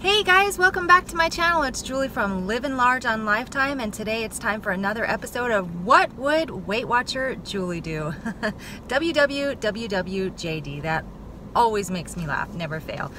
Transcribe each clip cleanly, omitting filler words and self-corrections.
Hey guys, welcome back to my channel. It's Julie from Living Large on Lifetime, and today it's time for another episode of What Would Weight Watcher Julie Do? WWWWJD. That always makes me laugh, never fail.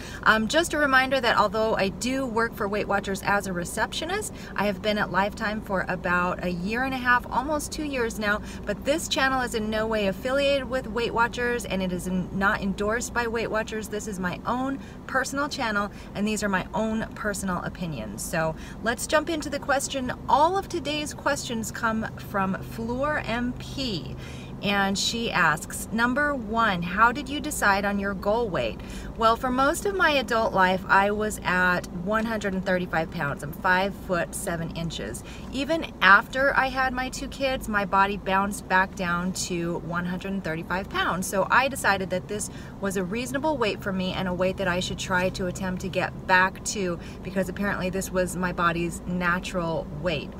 Just a reminder that although I do work for Weight Watchers as a receptionist, I have been at Lifetime for about a year and a half, almost 2 years now, but this channel is in no way affiliated with Weight Watchers, and it is not endorsed by Weight Watchers. This is my own personal channel, and these are my own personal opinions. So let's jump into the question. All of today's questions come from Fleur MP. And she asks, number one, how did you decide on your goal weight? Well, for most of my adult life, I was at 135 pounds. I'm 5'7". Even after I had my two kids, my body bounced back down to 135 pounds. So I decided that this was a reasonable weight for me and a weight that I should try to attempt to get back to, because apparently this was my body's natural weight.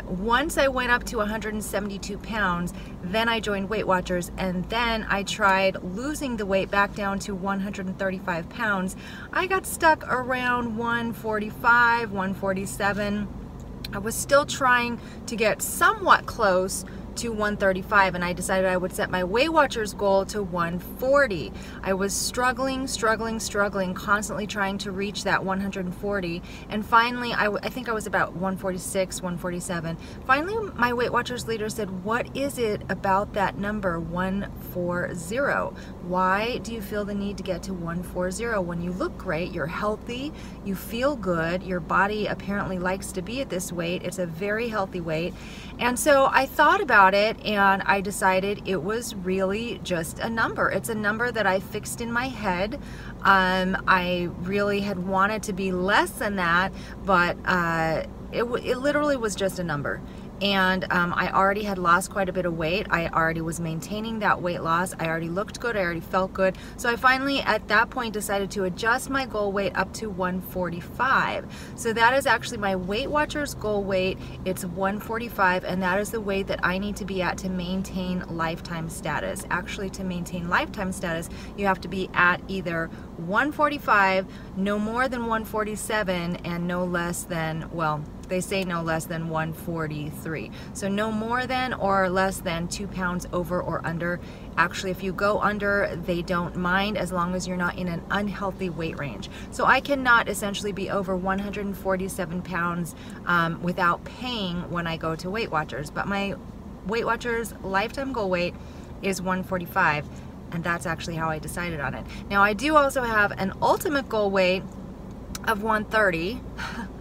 Once I went up to 172 pounds, then I joined Weight Watchers, and then I tried losing the weight back down to 135 pounds. I got stuck around 145, 147. I was still trying to get somewhat close to 135, and I decided I would set my Weight Watchers goal to 140. I was struggling, constantly trying to reach that 140, and finally I think I was about 146, 147. Finally, my Weight Watchers leader said, what is it about that number 140? Why do you feel the need to get to 140 when you look great, you're healthy, you feel good, your body apparently likes to be at this weight, it's a very healthy weight? And so I thought about it, and I decided it was really just a number. It's a number that I fixed in my head. I really had wanted to be less than that, but it literally was just a number. And I already had lost quite a bit of weight. I already was maintaining that weight loss. I already looked good. I already felt good. So I finally, at that point, decided to adjust my goal weight up to 145. So that is actually my Weight Watchers goal weight. It's 145, and that is the weight that I need to be at to maintain lifetime status. Actually, to maintain lifetime status, you have to be at either 145, no more than 147, and no less than, well, they say no less than 143. So no more than or less than 2 pounds over or under. Actually, if you go under, they don't mind as long as you're not in an unhealthy weight range. So I cannot essentially be over 147 pounds without paying when I go to Weight Watchers. But my Weight Watchers lifetime goal weight is 145, and that's actually how I decided on it. Now, I do also have an ultimate goal weight of 130.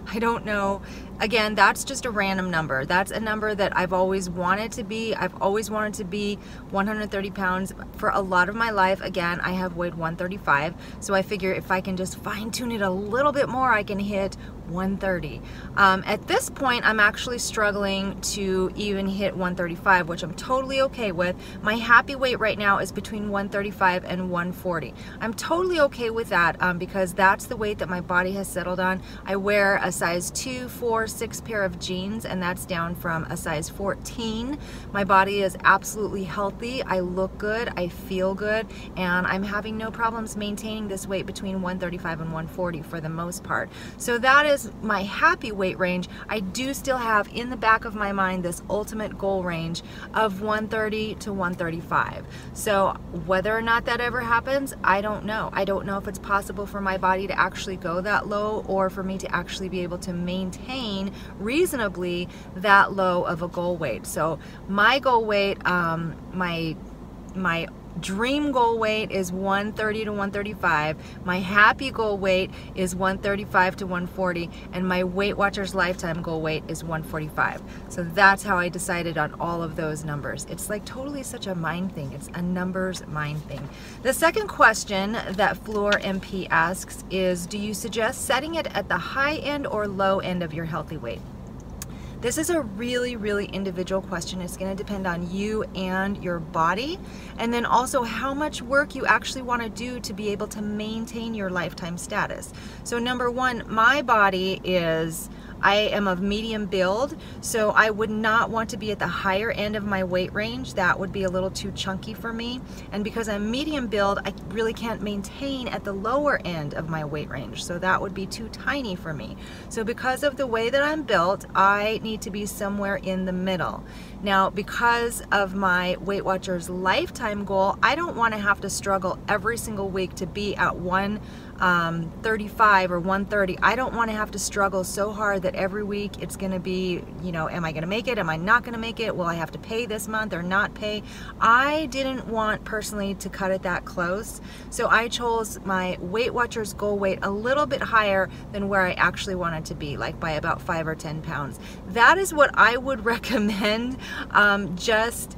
I don't know. Again, that's just a random number. That's a number that I've always wanted to be. I've always wanted to be 130 pounds for a lot of my life. Again, I have weighed 135, so I figure if I can just fine tune it a little bit more, I can hit 130. At this point, I'm actually struggling to even hit 135, which I'm totally okay with. My happy weight right now is between 135 and 140. I'm totally okay with that because that's the weight that my body has settled on. I wear a size 2, 4, 6 pair of jeans, and that's down from a size 14. My body is absolutely healthy. I look good, I feel good, and I'm having no problems maintaining this weight between 135 and 140 for the most part. So that is my happy weight range. I do still have in the back of my mind this ultimate goal range of 130 to 135. So whether or not that ever happens, I don't know. I don't know if it's possible for my body to actually go that low, or for me to actually be able to maintain reasonably that low of a goal weight. So my goal weight, my dream goal weight is 130 to 135. My happy goal weight is 135 to 140, and my Weight Watchers lifetime goal weight is 145. So that's how I decided on all of those numbers. It's like totally such a mind thing. It's a numbers mind thing. The second question that Fleur MP asks is, do you suggest setting it at the high end or low end of your healthy weight? This is a really, really individual question. It's going to depend on you and your body, and then also how much work you actually want to do to be able to maintain your lifetime status. So number one, my body is I am of medium build, so I would not want to be at the higher end of my weight range. That would be a little too chunky for me. And because I'm medium build, I really can't maintain at the lower end of my weight range. So that would be too tiny for me. So because of the way that I'm built, I need to be somewhere in the middle. Now, because of my Weight Watchers lifetime goal, I don't want to have to struggle every single week to be at 135 or 130. I don't want to have to struggle so hard that every week it's going to be, you know, am I going to make it? Am I not going to make it? Will I have to pay this month or not pay? I didn't want personally to cut it that close. So I chose my Weight Watchers goal weight a little bit higher than where I actually wanted to be, like by about 5 or 10 pounds. That is what I would recommend. Just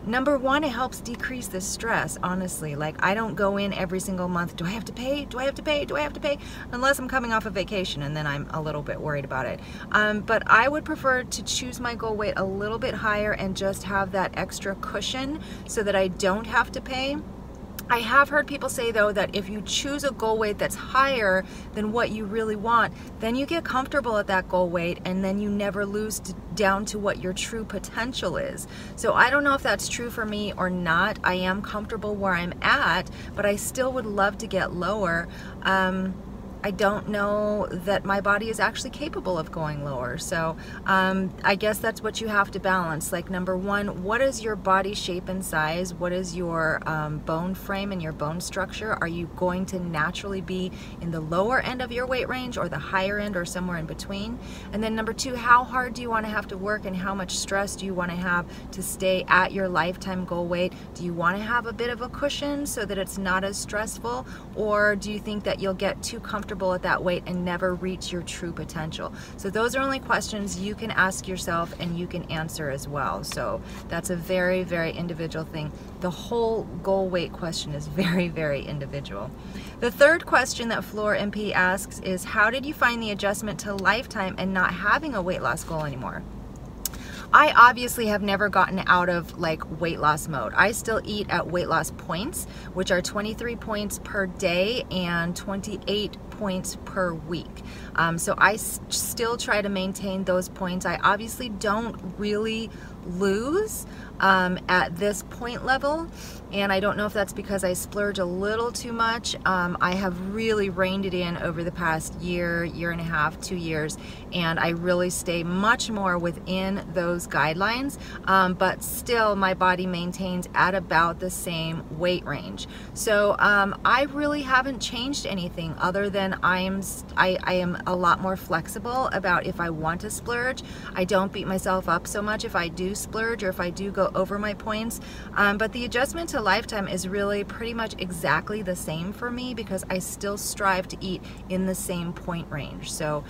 number one, it helps decrease the stress, honestly. Like, I don't go in every single month, do I have to pay? Do I have to pay? Do I have to pay? Unless I'm coming off a vacation, and then I'm a little bit worried about it. But I would prefer to choose my goal weight a little bit higher and just have that extra cushion so that I don't have to pay. I have heard people say, though, that if you choose a goal weight that's higher than what you really want, then you get comfortable at that goal weight and then you never lose down to what your true potential is. So I don't know if that's true for me or not. I am comfortable where I'm at, but I still would love to get lower. I don't know that my body is actually capable of going lower. So I guess that's what you have to balance. Like, number one, what is your body shape and size? What is your bone frame and your bone structure? Are you going to naturally be in the lower end of your weight range or the higher end or somewhere in between? And then number two, how hard do you want to have to work and how much stress do you want to have to stay at your lifetime goal weight? Do you want to have a bit of a cushion so that it's not as stressful? Or do you think that you'll get too comfortable at that weight and never reach your true potential? So those are only questions you can ask yourself and you can answer as well. So that's a very, very individual thing. The whole goal weight question is very, very individual. The third question that Fleur MP asks is, how did you find the adjustment to lifetime and not having a weight loss goal anymore? I obviously have never gotten out of like weight loss mode. I still eat at weight loss points, which are 23 points per day and 28 points per week. So I still try to maintain those points. I obviously don't really lose at this point level, and I don't know if that's because I splurge a little too much. I have really reined it in over the past year, year and a half, 2 years, and I really stay much more within those guidelines, but still my body maintains at about the same weight range. So I really haven't changed anything other than I am a lot more flexible about if I want to splurge. I don't beat myself up so much if I do splurge or if I do go over my points, but the adjustment to lifetime is really pretty much exactly the same for me because I still strive to eat in the same point range. So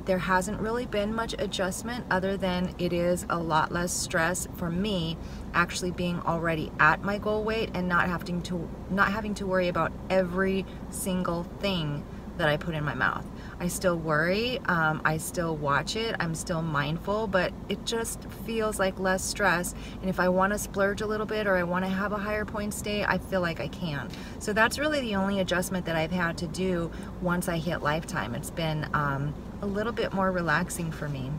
there hasn't really been much adjustment other than it is a lot less stress for me actually being already at my goal weight and not having to worry about every single thing that I put in my mouth. I still worry, I still watch it, I'm still mindful, but it just feels like less stress. And if I want to splurge a little bit or I want to have a higher points day, I feel like I can. So that's really the only adjustment that I've had to do once I hit lifetime. It's been a little bit more relaxing for me.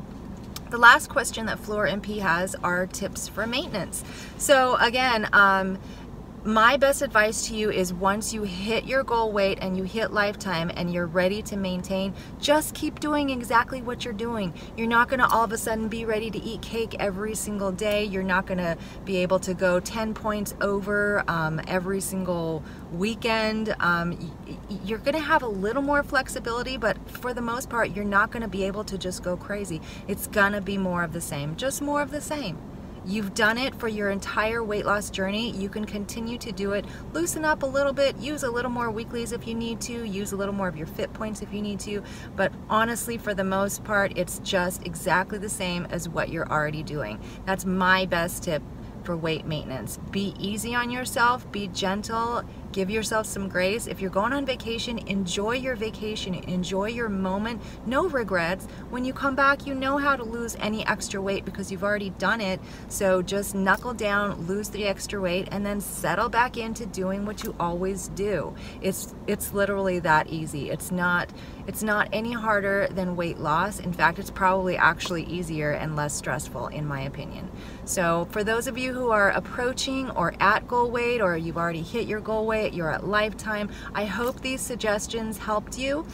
The last question that Fleur MP has are tips for maintenance. So again, my best advice to you is once you hit your goal weight and you hit lifetime and you're ready to maintain, just keep doing exactly what you're doing. You're not going to all of a sudden be ready to eat cake every single day. You're not going to be able to go 10 points over every single weekend. You're going to have a little more flexibility, but for the most part, you're not going to be able to just go crazy. It's going to be more of the same, just more of the same. You've done it for your entire weight loss journey. You can continue to do it. Loosen up a little bit, use a little more weeklies if you need to, use a little more of your fit points if you need to, but honestly, for the most part, it's just exactly the same as what you're already doing. That's my best tip for weight maintenance. Be easy on yourself, be gentle, give yourself some grace. If you're going on vacation, enjoy your vacation, enjoy your moment, no regrets. When you come back, you know how to lose any extra weight because you've already done it. So just knuckle down, lose the extra weight, and then settle back into doing what you always do. It's literally that easy. It's not any harder than weight loss. In fact, it's probably actually easier and less stressful, in my opinion. So for those of you who are approaching or at goal weight, or you've already hit your goal weight, you're at Lifetime, I hope these suggestions helped you.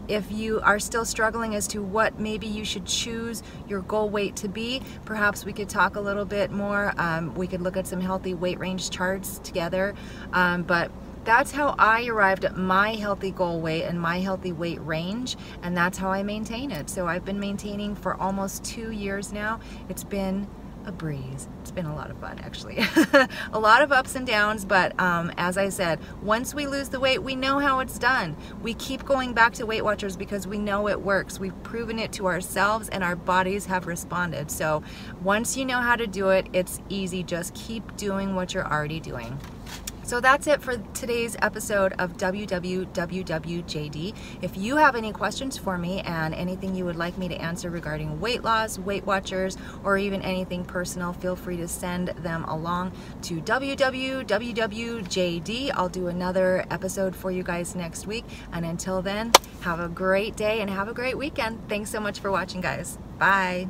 If you are still struggling as to what maybe you should choose your goal weight to be, perhaps we could talk a little bit more. We could look at some healthy weight range charts together. But that's how I arrived at my healthy goal weight and my healthy weight range, and that's how I maintain it. So I've been maintaining for almost 2 years now. It's been a breeze. It's been a lot of fun, actually. A lot of ups and downs, but as I said, once we lose the weight, we know how it's done. We keep going back to Weight Watchers because we know it works. We've proven it to ourselves and our bodies have responded. So once you know how to do it, it's easy. Just keep doing what you're already doing. So that's it for today's episode of WWWWJD. If you have any questions for me and anything you would like me to answer regarding weight loss, Weight Watchers, or even anything personal, feel free to send them along to WWWWJD. I'll do another episode for you guys next week. And until then, have a great day and have a great weekend. Thanks so much for watching, guys. Bye.